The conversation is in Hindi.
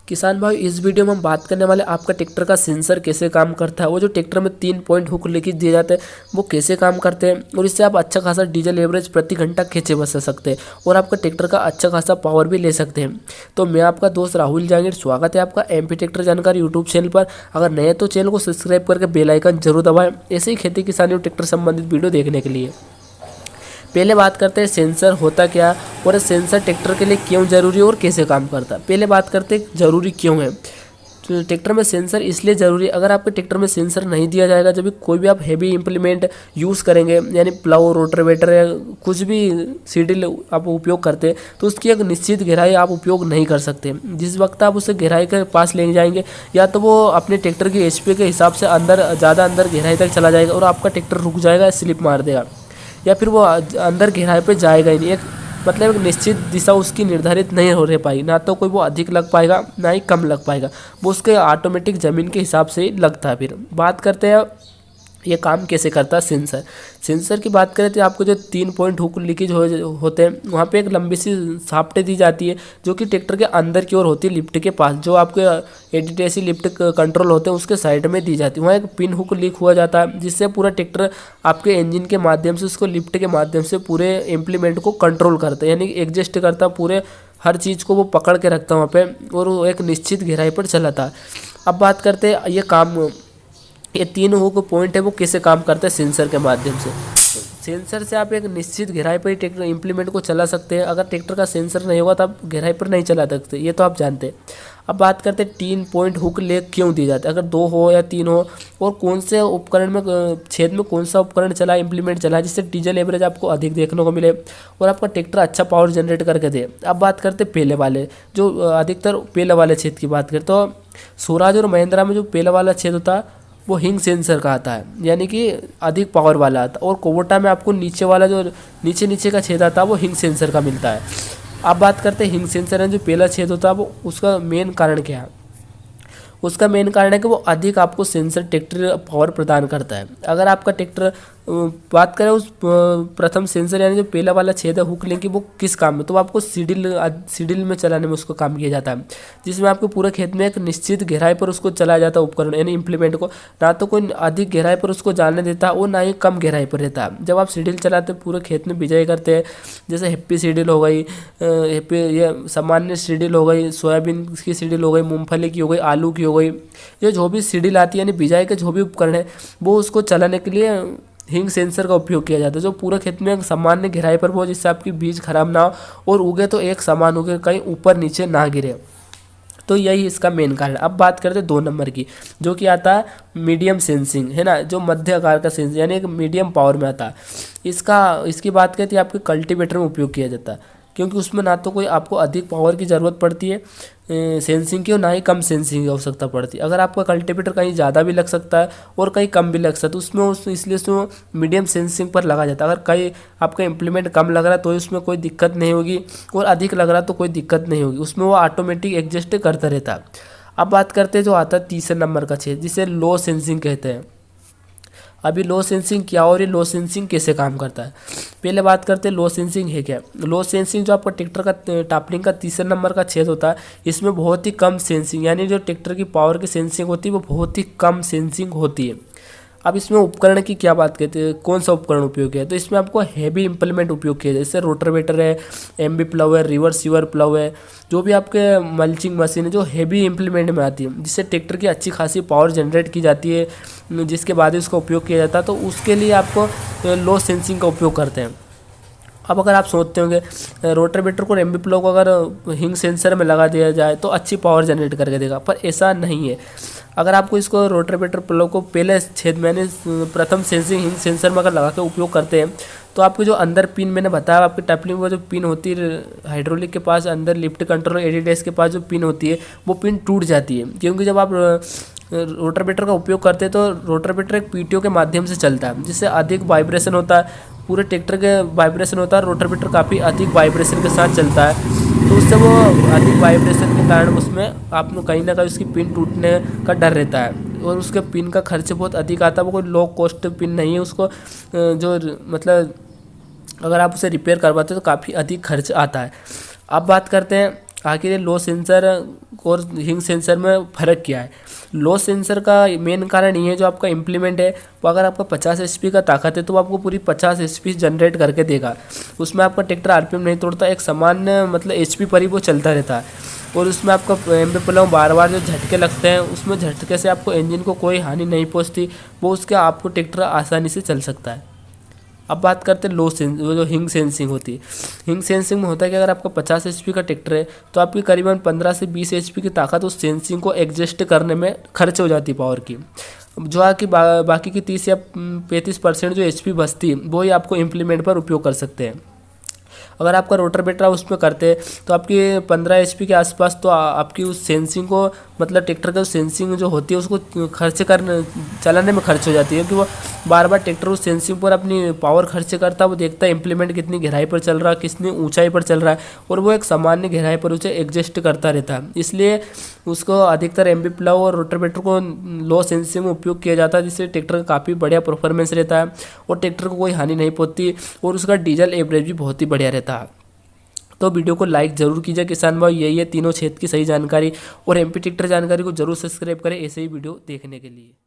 किसान भाई, इस वीडियो में हम बात करने वाले आपका ट्रैक्टर का सेंसर कैसे काम करता है। वो जो ट्रैक्टर में 3 पॉइंट हुक लीकेज दिए जाते हैं वो कैसे काम करते हैं और इससे आप अच्छा खासा डीजल एवरेज प्रति घंटा खींचे बचा सकते हैं और आपका ट्रैक्टर का अच्छा खासा पावर भी ले सकते हैं। तो मैं आपका दोस्त राहुल जांगिड, स्वागत है आपका एमपी ट्रैक्टर जानकारी यूट्यूब चैनल पर। अगर नए तो चैनल को सब्सक्राइब करके बेल आइकन जरूर दबाएं ऐसे ही खेती किसानी और ट्रैक्टर संबंधित वीडियो देखने के लिए। पहले बात करते हैं सेंसर होता क्या और सेंसर ट्रैक्टर के लिए क्यों ज़रूरी है और कैसे काम करता है। पहले बात करते हैं ज़रूरी क्यों है। तो ट्रैक्टर में सेंसर इसलिए ज़रूरी है, अगर आपके ट्रैक्टर में सेंसर नहीं दिया जाएगा, जब भी कोई भी आप हैवी इंप्लीमेंट यूज़ करेंगे यानी प्लाउ, रोटावेटर या कुछ भी सीडील आप उपयोग करते हैं तो उसकी एक निश्चित गहराई आप उपयोग नहीं कर सकते। जिस वक्त आप उसे गहराई के पास ले जाएंगे या तो वो अपने ट्रैक्टर की एचपी के हिसाब से ज़्यादा अंदर गहराई तक चला जाएगा और आपका ट्रैक्टर रुक जाएगा, स्लिप मार देगा, या फिर वो अंदर गहराई पे जाएगा ही नहीं। एक निश्चित दिशा उसकी निर्धारित नहीं हो रह पाएगी, ना तो कोई वो अधिक लग पाएगा ना ही कम लग पाएगा, वो उसके ऑटोमेटिक ज़मीन के हिसाब से ही लगता है। फिर बात करते हैं ये काम कैसे करता है सेंसर। सेंसर की बात करें तो आपको जो 3 पॉइंट हुक लीकेज होते हैं वहाँ पे एक लंबी सी शाफ्ट दी जाती है जो कि ट्रैक्टर के अंदर की ओर होती है, लिफ्ट के पास जो आपके एडीटेसी लिफ्ट कंट्रोल होते हैं उसके साइड में दी जाती है। वहाँ एक पिन हुक लीक हुआ जाता है जिससे पूरा ट्रैक्टर आपके इंजन के माध्यम से उसको लिफ्ट के माध्यम से पूरे इम्प्लीमेंट को कंट्रोल करता है, यानी एडजस्ट करता है, पूरे हर चीज़ को वो पकड़ के रखता है वहाँ पे और वो एक निश्चित गहराई पर चलाता है। अब बात करते हैं ये 3 हुक पॉइंट है वो कैसे काम करता है सेंसर के माध्यम से। सेंसर से आप एक निश्चित गहराई पर ही ट्रैक्टर इम्प्लीमेंट को चला सकते हैं। अगर ट्रैक्टर का सेंसर नहीं होगा तो आप गहराई पर नहीं चला सकते, ये तो आप जानते हैं। अब बात करते हैं 3 पॉइंट हुक लेग क्यों दिए जाते हैं, अगर 2 हो या 3 हो, और कौन से उपकरण में छेद में कौन सा उपकरण चला इम्प्लीमेंट चला जिससे डीजल एवरेज आपको अधिक देखने को मिले और आपका ट्रैक्टर अच्छा पावर जनरेट करके दे। अब बात करते हैं पहले वाले, जो अधिकतर पहले वाले छेद की बात करें तो स्वराज और महिंद्रा में जो पहले वाला छेद होता है वो हिंग सेंसर का आता है, यानी कि अधिक पावर वाला आता है, और कोबोटा में आपको नीचे वाला जो नीचे का छेद आता है वो हिंग सेंसर का मिलता है। अब बात करते हैं हिंग सेंसर है जो पहला छेद होता है वो उसका मेन कारण क्या है। उसका मेन कारण है कि वो अधिक आपको सेंसर ट्रैक्टर पावर प्रदान करता है। अगर आपका ट्रैक्टर बात करें उस प्रथम सेंसर यानी जो पहला वाला छेद है हुक लिंक की, वो किस काम में, तो आपको सीडिल में चलाने में उसको काम किया जाता है, जिसमें आपको पूरे खेत में एक निश्चित गहराई पर उसको चलाया जाता है उपकरण यानी इम्प्लीमेंट को, ना तो कोई अधिक गहराई पर उसको जाने देता है और ना ही कम गहराई पर रहता है। जब आप सीडिल चलाते हैं पूरे खेत में बिजाई करते हैं, जैसे हैप्पी सीडिल हो गई, ये सामान्य सीडिल हो गई, सोयाबीन की सीडिल हो गई, मूंगफली की हो गई, आलू की हो गई, ये जो भी सीडिल आती है यानी बिजाई के जो भी उपकरण है वो उसको चलाने के लिए हिंग सेंसर का उपयोग किया जाता है, जो पूरे खेत में एक सामान्य गहराई पर हो जिससे आपकी बीज खराब ना हो और उगे तो एक समान उगे, कहीं ऊपर नीचे ना गिरे। तो यही इसका मेन कारण। अब बात करते हैं 2 नंबर की, जो कि आता है मीडियम सेंसिंग, है ना, जो मध्य आकार का सेंसिंग यानी एक मीडियम पावर में आता है। इसकी बात करते हैं आपके कल्टीवेटर में उपयोग किया जाता है, क्योंकि उसमें ना तो कोई आपको अधिक पावर की ज़रूरत पड़ती है सेंसिंग की और ना ही कम सेंसिंग की आवश्यकता पड़ती है। अगर आपका कल्टीवेटर कहीं ज़्यादा भी लग सकता है और कहीं कम भी लग सकता है तो इसलिए उसमें मीडियम सेंसिंग पर लगा जाता है। अगर कहीं आपका इम्प्लीमेंट कम लग रहा है तो उसमें कोई दिक्कत नहीं होगी और अधिक लग रहा है तो कोई दिक्कत नहीं होगी, उसमें वो ऑटोमेटिक एडजस्ट करता रहता है। अब बात करते हैं जो आता है 3 नंबर का छेद जिसे लो सेंसिंग कहते हैं। अभी लो सेंसिंग क्या और ये लो सेंसिंग कैसे काम करता है, पहले बात करते हैं लो सेंसिंग है क्या। लो सेंसिंग जो आपका ट्रैक्टर का टापलिंग का 3 नंबर का छेद होता है, इसमें बहुत ही कम सेंसिंग यानी जो ट्रैक्टर की पावर की सेंसिंग होती है वो बहुत ही कम सेंसिंग होती है। अब इसमें उपकरण की क्या बात करते हैं, कौन सा उपकरण उपयोग किया है, तो इसमें आपको हैवी इंप्लीमेंट उपयोग किया जाए, जैसे रोटावेटर है, एमबी प्लाउ है, रिवर्स सीवर प्लाउ है, जो भी आपके मल्चिंग मशीन है जो हैवी इंप्लीमेंट में आती है जिससे ट्रैक्टर की अच्छी खासी पावर जनरेट की जाती है, जिसके बाद इसका उपयोग किया जाता है, तो उसके लिए आपको लो सेंसिंग का उपयोग करते हैं। अब अगर आप सोचते होंगे रोटावेटर को एमबी प्लाउ को अगर हिंग सेंसर में लगा दिया जाए तो अच्छी पावर जनरेट करके देगा, पर ऐसा नहीं है। अगर आपको इसको रोटावेटर प्लाउ को पहले छेद मैंने प्रथम सेंसिंग हिंग सेंसर में अगर लगा के उपयोग करते हैं तो आपको जो अंदर पिन मैंने बताया, आपकी टैपलिंग में जो पिन होती है हाइड्रोलिक के पास अंदर लिफ्ट कंट्रोल एडीडेस के पास जो पिन होती है वो पिन टूट जाती है, क्योंकि जब आप रोटावेटर का उपयोग करते हैं तो रोटावेटर एक पीटीओ के माध्यम से चलता है जिससे अधिक वाइब्रेशन होता है, पूरे ट्रैक्टर के वाइब्रेशन होता है, रोटावेटर काफ़ी अधिक वाइब्रेशन के साथ चलता है, तो उससे वो अधिक वाइब्रेशन के कारण उसमें आपको कहीं ना कहीं उसकी पिन टूटने का डर रहता है और उसके पिन का खर्च बहुत अधिक आता है। वो कोई लो कॉस्ट पिन नहीं है, उसको जो मतलब अगर आप उसे रिपेयर करवाते हो तो काफ़ी अधिक खर्च आता है। अब बात करते हैं आखिर ये लो सेंसर और हिंग सेंसर में फ़र्क क्या है। लो सेंसर का मेन कारण ये है, जो आपका इम्प्लीमेंट है वो अगर आपका 50 HP का ताकत है तो वो आपको पूरी 50 HP जनरेट करके देगा। उसमें आपका ट्रैक्टर RPM नहीं तोड़ता, एक सामान्य मतलब HP पर ही वो चलता रहता है। और उसमें आपका MP प्लव बार बार जो झटके लगते हैं, उसमें झटके से आपको इंजन को कोई हानि नहीं पहुँचती, वो उसके आपको ट्रैक्टर आसानी से चल सकता है। अब बात करते हैं लो सेंस, वो जो हिंग सेंसिंग होती है। हिंग सेंसिंग में होता है कि अगर आपका 50 HP का ट्रैक्टर है तो आपकी करीबन 15 से 20 HP की ताकत उस सेंसिंग को एडजस्ट करने में खर्च हो जाती है पावर की। जो है कि बाकी की 30 या 35% जो HP बचती है वो ही आपको इम्प्लीमेंट पर उपयोग कर सकते हैं। अगर आपका रोटर बेटर उसमें करते हैं तो आपकी 15 HP के आसपास तो आपकी उस सेंसिंग को मतलब ट्रैक्टर का सेंसिंग जो होती है उसको खर्च करने चलाने में खर्च हो जाती है, क्योंकि वो बार बार ट्रैक्टर उस सेंसिंग पर अपनी पावर खर्च करता है। वो देखता है इम्प्लीमेंट कितनी गहराई पर चल रहा है, कितनी ऊंचाई पर चल रहा है, और वो एक सामान्य गहराई पर उसे एडजस्ट करता रहता है। इसलिए उसको अधिकतर एमपी प्लाव और रोटर बेटर को लो सेंसिंग में उपयोग किया जाता है, जिससे ट्रैक्टर का काफ़ी बढ़िया परफॉर्मेंस रहता है और ट्रैक्टर को कोई हानि नहीं पहुंचती और उसका डीजल एवरेज भी बहुत ही बढ़िया रहता है। तो वीडियो को लाइक जरूर कीजिए किसान भाई, यही है तीनों क्षेत्र की सही जानकारी, और एमपी ट्रैक्टर जानकारी को जरूर सब्सक्राइब करें ऐसे ही वीडियो देखने के लिए।